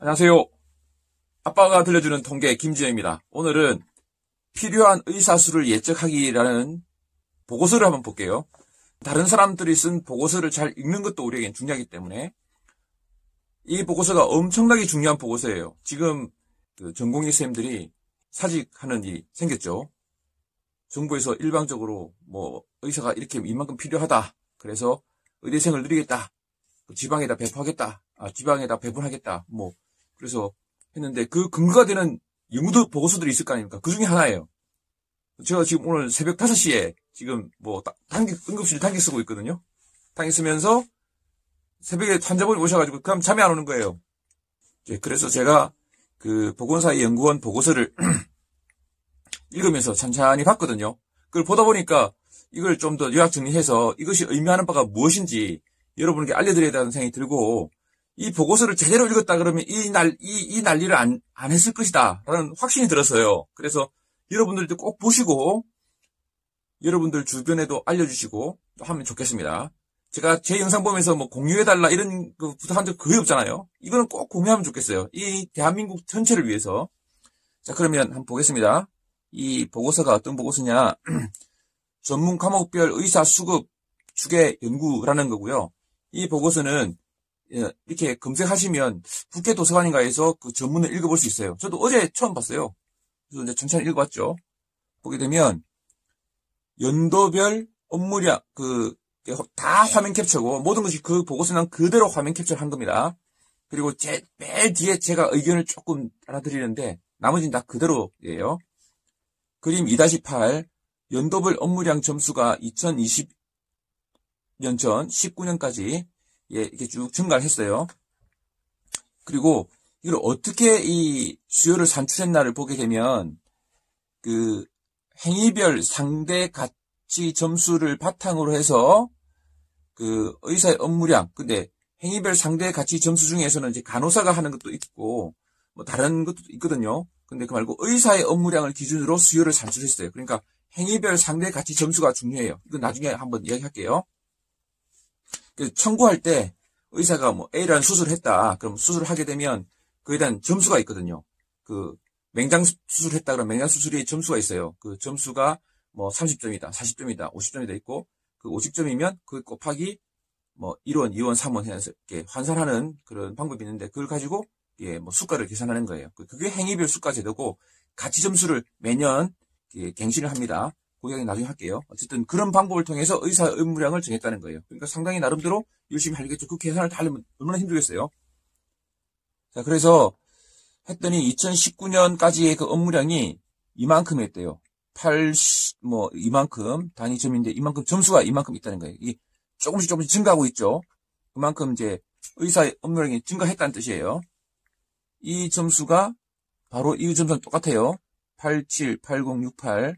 안녕하세요. 아빠가 들려주는 통계 김지영입니다. 오늘은 필요한 의사수를 예측하기라는 보고서를 한번 볼게요. 다른 사람들이 쓴 보고서를 잘 읽는 것도 우리에겐 중요하기 때문에 이 보고서가 엄청나게 중요한 보고서예요. 지금 전공의 선생님들이 사직하는 일이 생겼죠. 정부에서 일방적으로 의사가 이렇게 이만큼 필요하다. 그래서 의대생을 늘리겠다. 지방에다 배포하겠다. 지방에다 배분하겠다. 그래서 했는데 그 근거가 되는 연구도 보고서들이 있을 거 아닙니까? 그 중에 하나예요. 제가 지금 오늘 새벽 5시에 지금 응급실 단기 쓰고 있거든요. 단기 쓰면서 새벽에 환자분이 오셔가지고 그럼 잠이 안 오는 거예요. 그래서 제가 그 보건사회 연구원 보고서를 읽으면서 찬찬히 봤거든요. 그걸 보다 보니까 이걸 좀 더 요약 정리해서 이것이 의미하는 바가 무엇인지 여러분에게 알려드려야 된다는 생각이 들고, 이 보고서를 제대로 읽었다 그러면 이 난리를 안 했을 것이다 라는 확신이 들었어요. 그래서 여러분들도 꼭 보시고 여러분들 주변에도 알려주시고 하면 좋겠습니다. 제가 제 영상 보면서 공유해달라 이런 거 부탁한 적 거의 없잖아요. 이거는 꼭 공유하면 좋겠어요. 이 대한민국 전체를 위해서. 자, 그러면 한번 보겠습니다. 이 보고서가 어떤 보고서냐. 전문 과목별 의사 수급 추계 연구라는 거고요. 이 보고서는 이렇게 검색하시면 국회 도서관인가에서 그 전문을 읽어볼 수 있어요. 저도 어제 처음 봤어요. 그래서 이제 천천히 읽어봤죠. 보게 되면 연도별 업무량 다 화면 캡처고 모든 것이 그 보고서는 그대로 화면 캡처를 한 겁니다. 그리고 맨 뒤에 제가 의견을 조금 알아드리는데 나머지는 다 그대로예요. 그림 2-8 연도별 업무량 점수가 2020년 전 19년까지 이렇게 쭉 증가를 했어요. 그리고 이걸 어떻게 이 수요를 산출했나를 보게 되면 그 행위별 상대 가치 점수를 바탕으로 해서 그 의사의 업무량, 근데 행위별 상대 가치 점수 중에서는 이제 간호사가 하는 것도 있고 다른 것도 있거든요. 근데 그 말고 의사의 업무량을 기준으로 수요를 산출했어요. 그러니까 행위별 상대 가치 점수가 중요해요. 이건 나중에 한번 이야기할게요. 청구할 때 의사가 A라는 수술을 했다. 그럼 수술을 하게 되면 그에 대한 점수가 있거든요. 그 맹장 수술을 했다 그러면 맹장 수술이 점수가 있어요. 그 점수가 30점이다, 40점이다, 50점이다 있고 그 50점이면 그 곱하기 1원, 2원, 3원 해서 이렇게 환산하는 그런 방법이 있는데 그걸 가지고 수가를 계산하는 거예요. 그게 행위별 수가 제도고 가치 점수를 매년 갱신을 합니다. 그 이야기 나중에 할게요. 어쨌든 그런 방법을 통해서 의사 업무량을 정했다는 거예요. 그러니까 상당히 나름대로 열심히 하겠죠. 그 계산을 다 하려면 얼마나 힘들겠어요. 자, 그래서 했더니 2019년까지의 그 업무량이 이만큼이었대요. 이만큼 단위점인데 이만큼 점수가 이만큼 있다는 거예요. 이게 조금씩 증가하고 있죠. 그만큼 이제 의사의 업무량이 증가했다는 뜻이에요. 이 점수가 바로 이 점수랑 똑같아요. 87, 8068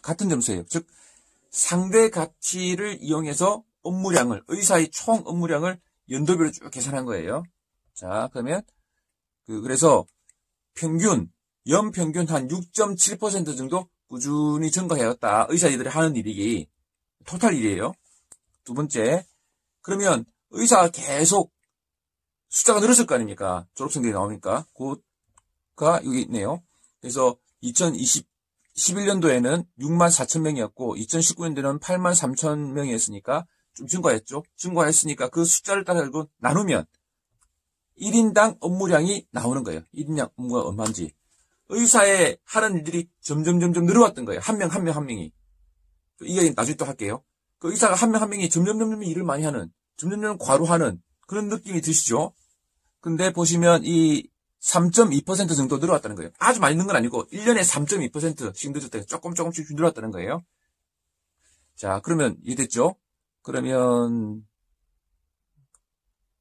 같은 점수예요. 즉 상대 가치를 이용해서 업무량을 의사의 총 업무량을 연도별로 쭉 계산한 거예요. 자, 그러면 그래서 연평균 한 6.7% 정도 꾸준히 증가해왔다. 의사들이 하는 일이 토탈 일이에요. 두 번째, 그러면 의사가 계속 숫자가 늘었을 거 아닙니까? 졸업생들이 나오니까 그가 여기 있네요. 그래서 2011년도에는 6만 4천 명이었고 2019년도에는 8만 3천 명이었으니까 좀 증가했죠. 증가했으니까 그 숫자를 따라서 나누면 1인당 업무량이 나오는 거예요. 1인당 업무가 얼마인지. 의사의 하는 일들이 점점 늘어왔던 거예요. 한 명이. 이게 나중에 또 할게요. 그 의사가 한 명이 점점 일을 많이 하는, 점점 과로하는 그런 느낌이 드시죠? 근데 보시면 이 3.2% 정도 늘어왔다는 거예요. 아주 많이 는 건 아니고 1년에 3.2%씩 늘었다는 조금씩 늘어왔다는 거예요. 자, 그러면 이해됐죠? 그러면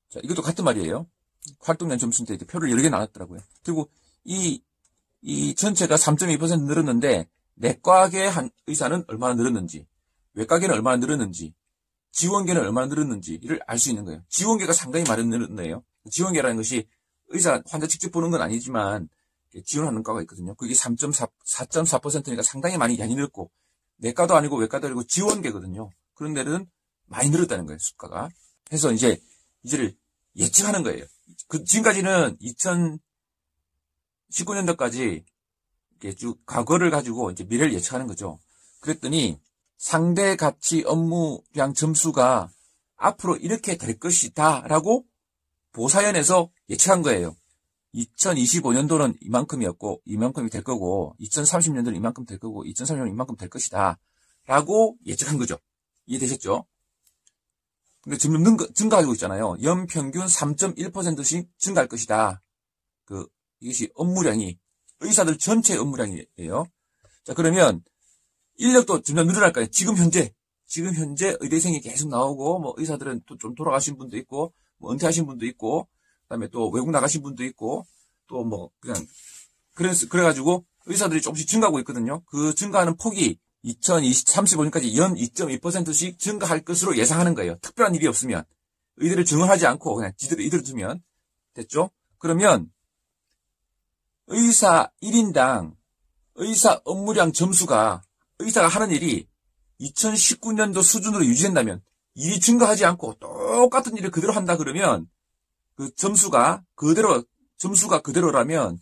자, 이것도 같은 말이에요. 활동량 점수인데 표를 여러 개 나눴더라고요. 그리고 이 전체가 3.2% 늘었는데 내과계 한 의사는 얼마나 늘었는지, 외과계는 얼마나 늘었는지, 지원계는 얼마나 늘었는지를 알 수 있는 거예요. 지원계가 상당히 많이 늘었네요. 지원계라는 것이 의사, 환자 직접 보는 건 아니지만 지원하는 과가 있거든요. 그게 4.4%니까 상당히 많이 늘었고 내과도 아니고 외과도 아니고 지원계거든요. 그런 데는 많이 늘었다는 거예요. 수가가. 그래서 이제 이제를 예측하는 거예요. 지금까지는 2019년도까지 이렇게 쭉 과거를 가지고 이제 미래를 예측하는 거죠. 그랬더니 상대 가치 업무량 점수가 앞으로 이렇게 될 것이다라고 보사연에서 예측한 거예요. 2025년도는 이만큼이었고 이만큼이 될 거고 2030년도는 이만큼 될 거고 2030년도는 이만큼 될 것이다 라고 예측한 거죠. 이해되셨죠? 근데 점점 증가하고 있잖아요. 연평균 3.1%씩 증가할 것이다. 이것이 업무량이 의사들 전체 업무량이에요. 자, 그러면 인력도 점점 늘어날 거예요. 지금 현재 의대생이 계속 나오고 뭐 의사들은 또 좀 돌아가신 분도 있고 뭐 은퇴하신 분도 있고 그다음에 또 외국 나가신 분도 있고 또 뭐 그냥 그래가지고 의사들이 조금씩 증가하고 있거든요. 그 증가하는 폭이 2035년까지 연 2.2%씩 증가할 것으로 예상하는 거예요. 특별한 일이 없으면 의대를 증원하지 않고 그냥 이대로 두면 됐죠? 그러면 의사 1인당 의사 업무량 점수가 의사가 하는 일이 2019년도 수준으로 유지된다면 일이 증가하지 않고 똑같은 일을 그대로 한다 그러면 그 점수가 그대로라면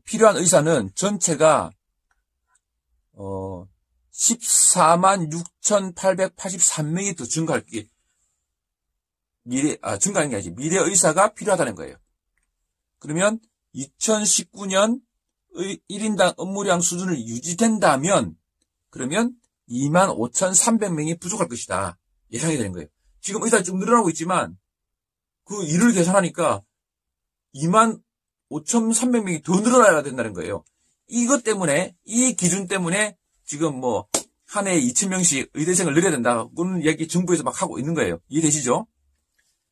필요한 의사는 전체가 14만 6,883명이 더 증가할 게 증가하는 게 아니지 미래 의사가 필요하다는 거예요. 그러면 2019년 1인당 업무량 수준을 유지된다면 그러면 25,300명이 부족할 것이다. 예상이 되는 거예요. 지금 의사가 좀 늘어나고 있지만 그 일을 계산하니까 25,300명이 더 늘어나야 된다는 거예요. 이것 때문에 이 기준 때문에 지금 뭐 한 해에 2,000명씩 의대생을 늘려야 된다고는 얘기 정부에서 막 하고 있는 거예요. 이해되시죠?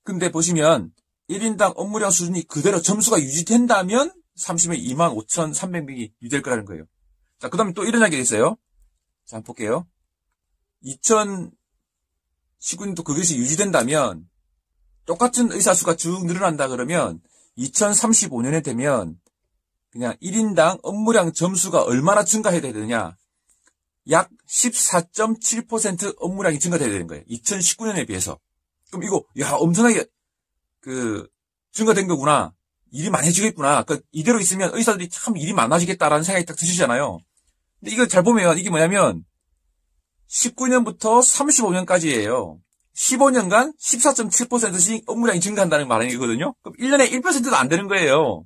근데 보시면 1인당 업무량 수준이 그대로 점수가 유지된다면 30명 25,300명이 유지될 거라는 거예요. 자, 그 다음에 또 이런 이야기가 있어요. 자, 한번 볼게요. 2019년도 그것이 유지된다면 똑같은 의사 수가 쭉 늘어난다 그러면 2035년에 되면 그냥 1인당 업무량 점수가 얼마나 증가해야 되느냐? 약 14.7% 업무량이 증가돼야 되는 거예요. 2019년에 비해서. 그럼 이거 엄청나게 증가된 거구나. 일이 많아지겠구나. 이대로 있으면 의사들이 참 일이 많아지겠다라는 생각이 딱 드시잖아요. 근데 이거 잘 보면 이게 뭐냐면 19년부터 35년까지예요. 15년간 14.7%씩 업무량이 증가한다는 말이거든요. 그럼 1년에 1%도 안 되는 거예요.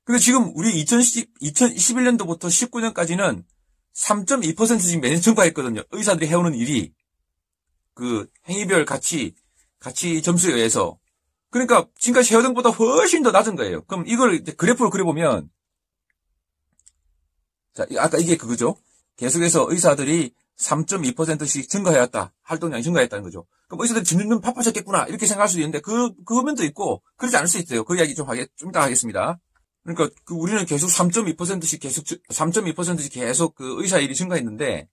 근데 지금 우리 2021년도부터 19년까지는 3.2%씩 매년 증가했거든요. 의사들이 해오는 일이 그 행위별 가치 점수에 의해서. 그러니까 지금까지 해오던 것보다 훨씬 더 낮은 거예요. 그럼 이걸 이제 그래프로 그려보면 자, 아까 이게 그거죠. 계속해서 의사들이 3.2%씩 증가해왔다. 활동량이 증가했다는 거죠. 그럼 의사들이 점점 바빠졌겠구나. 이렇게 생각할 수도 있는데 그 면도 있고 그러지 않을 수 있어요. 그 이야기 좀 이따 하겠습니다. 그러니까 우리는 계속 3.2%씩 계속 그 의사 일이 증가했는데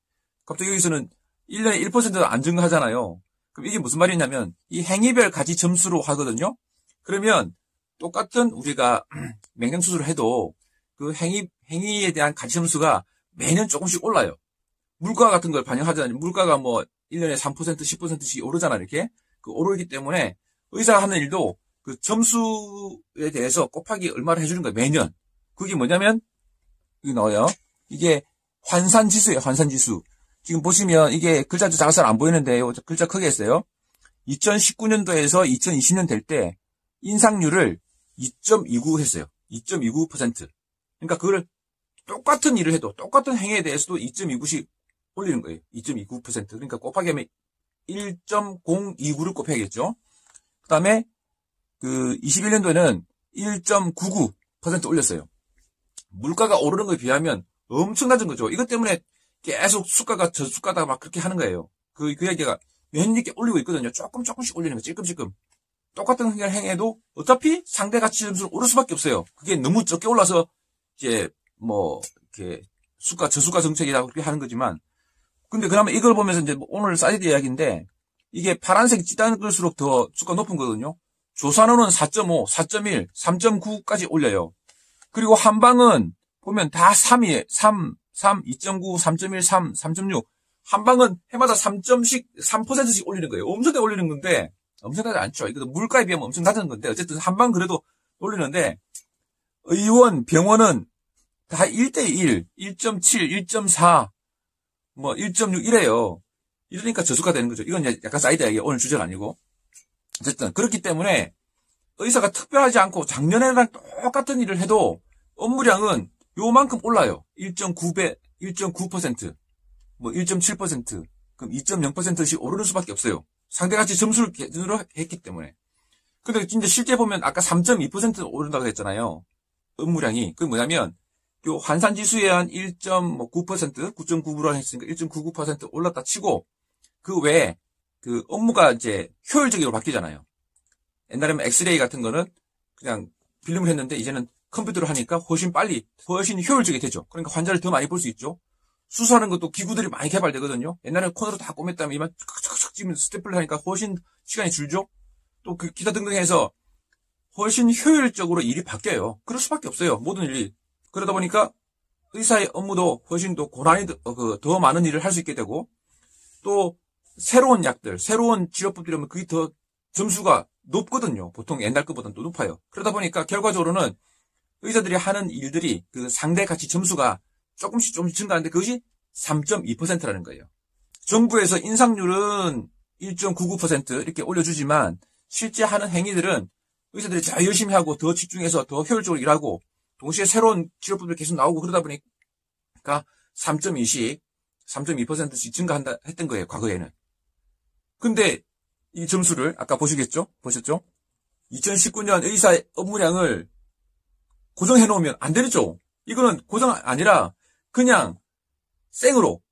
갑자기 여기서는 1년에 1%도 안 증가하잖아요. 그럼 이게 무슨 말이냐면 이 행위별 가치 점수로 하거든요. 그러면 똑같은 우리가 맹장 수술을 해도 그 행위에 대한 가치 점수가 매년 조금씩 올라요. 물가 같은 걸 반영하잖아요. 물가가 뭐 1년에 3%, 10%씩 오르잖아요. 이렇게. 오르기 때문에 의사가 하는 일도 그 점수에 대해서 곱하기 얼마를 해주는 거예요. 매년. 그게 뭐냐면 여기 나와요. 이게 환산지수예요. 환산지수. 지금 보시면 이게 글자도 작아서 안 보이는데 글자 크게 했어요. 2019년도에서 2020년 될 때 인상률을 2.29 했어요. 2.29%. 그러니까 그걸 똑같은 일을 해도 똑같은 행위에 대해서도 2.29씩 올리는 거예요. 2.29%. 그러니까 곱하기 하면 1.029를 곱해야겠죠. 그 다음에 그 21년도에는 1.99% 올렸어요. 물가가 오르는 거에 비하면 엄청 낮은 거죠. 이것 때문에 계속 수가가 저수가다 막 그렇게 하는 거예요. 그 이야기가 매년 이렇게 올리고 있거든요. 조금씩 올리는 거, 찔끔찔끔. 똑같은 행위해도 어차피 상대 가치 점수는 오를 수밖에 없어요. 그게 너무 적게 올라서 이제 뭐 이렇게 저수가 정책이라고 그렇게 하는 거지만, 근데 그러면 이걸 보면서 이제 오늘 사이드 이야기인데 이게 파란색 찌다는 걸수록 더 수가 높은 거거든요. 조산호는 4.5, 4.1, 3.9까지 올려요. 그리고 한방은 보면 다 3이에요. 3, 2.9, 3.1, 3, 3.6. 한방은 해마다 3%씩 올리는 거예요. 엄청나게 올리는 건데, 엄청나지 않죠. 이것도 물가에 비하면 엄청 낮은 건데 어쨌든 한방 그래도 올리는데 의원, 병원은 다 1대1, 1.7, 1.4, 뭐 1.6 이래요. 이러니까 저수가 되는 거죠. 이건 약간 사이드 이야기 오늘 주제가 아니고. 어쨌든 그렇기 때문에 의사가 특별하지 않고 작년에랑 똑같은 일을 해도 업무량은 요만큼 올라요. 1.9배, 1.9%, 뭐 1.7%, 그럼 2.0%씩 오르는 수밖에 없어요. 상대같이 점수를 기준으로 했기 때문에. 근데 진짜 실제 보면 아까 3.2% 오른다고 했잖아요. 업무량이. 그게 뭐냐면 요 환산지수에 한 1.9%, 9.99로 했으니까 1.99% 올랐다 치고 그 외에 그 업무가 이제 효율적으로 바뀌잖아요. 옛날에는 엑스레이 같은 거는 그냥 필름을 했는데 이제는 컴퓨터로 하니까 훨씬 빨리, 훨씬 효율적이 되죠. 그러니까 환자를 더 많이 볼 수 있죠. 수술하는 것도 기구들이 많이 개발되거든요. 옛날에는 코너로 다 꿰맸다면 이만 촥촥촥 찍으면 스태플을 하니까 훨씬 시간이 줄죠. 또 그 기타 등등 해서 훨씬 효율적으로 일이 바뀌어요. 그럴 수밖에 없어요. 모든 일이. 그러다 보니까 의사의 업무도 훨씬 더 고난이 더 많은 일을 할 수 있게 되고 또 새로운 약들, 새로운 치료법들이면 그게 더 점수가 높거든요. 보통 옛날 것보다는 또 높아요. 그러다 보니까 결과적으로는 의사들이 하는 일들이 그 상대 가치 점수가 조금씩 증가하는데 그것이 3.2%라는 거예요. 정부에서 인상률은 1.99% 이렇게 올려주지만 실제 하는 행위들은 의사들이 잘 열심히 하고 더 집중해서 더 효율적으로 일하고 동시에 새로운 치료법들이 계속 나오고 그러다 보니까 3.2씩 3.2%씩 증가한다 했던 거예요. 과거에는. 근데 이 점수를 아까 보셨죠? 2019년 의사의 업무량을 고정해 놓으면 안 되죠. 이거는 고정 아니라 그냥 생으로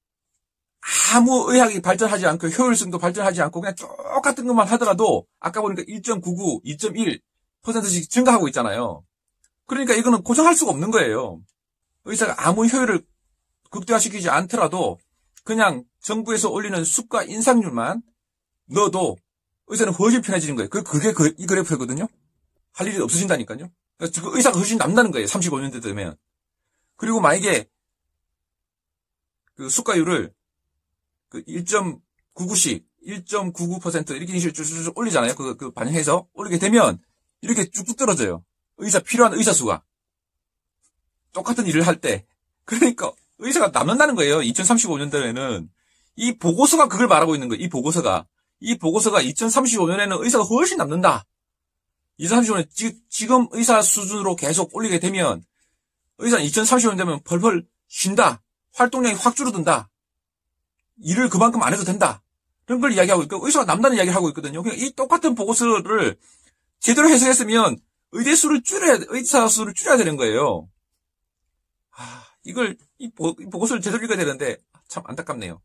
아무 의학이 발전하지 않고 효율성도 발전하지 않고 그냥 똑같은 것만 하더라도 아까 보니까 1.99, 2.1%씩 증가하고 있잖아요. 그러니까 이거는 고정할 수가 없는 거예요. 의사가 아무 효율을 극대화시키지 않더라도 그냥 정부에서 올리는 수가 인상률만 넣어도 의사는 훨씬 편해지는 거예요. 그게 이 그래프거든요. 할 일이 없어진다니까요. 그러니까 그 의사가 훨씬 남다는 거예요. 35년대 되면. 그리고 만약에 그 수가율을 그 1.99씩 1.99% 이렇게 쭉 올리잖아요. 그 반영해서 올리게 되면 이렇게 쭉쭉 떨어져요. 필요한 의사 수가. 똑같은 일을 할 때. 그러니까 의사가 남는다는 거예요. 2035년도에는. 이 보고서가 그걸 말하고 있는 거예요. 이 보고서가 2035년에는 의사가 훨씬 남는다. 2035년 지금 의사 수준으로 계속 올리게 되면 의사는 2035년 되면 펄펄 쉰다. 활동량이 확 줄어든다. 일을 그만큼 안 해도 된다. 그런 걸 이야기하고 있고 의사가 남다는 이야기를 하고 있거든요. 그러니까 이 똑같은 보고서를 제대로 해석했으면 의사 수를 줄여야 되는 거예요. 이 보고서를 제대로 읽어야 되는데 참 안타깝네요.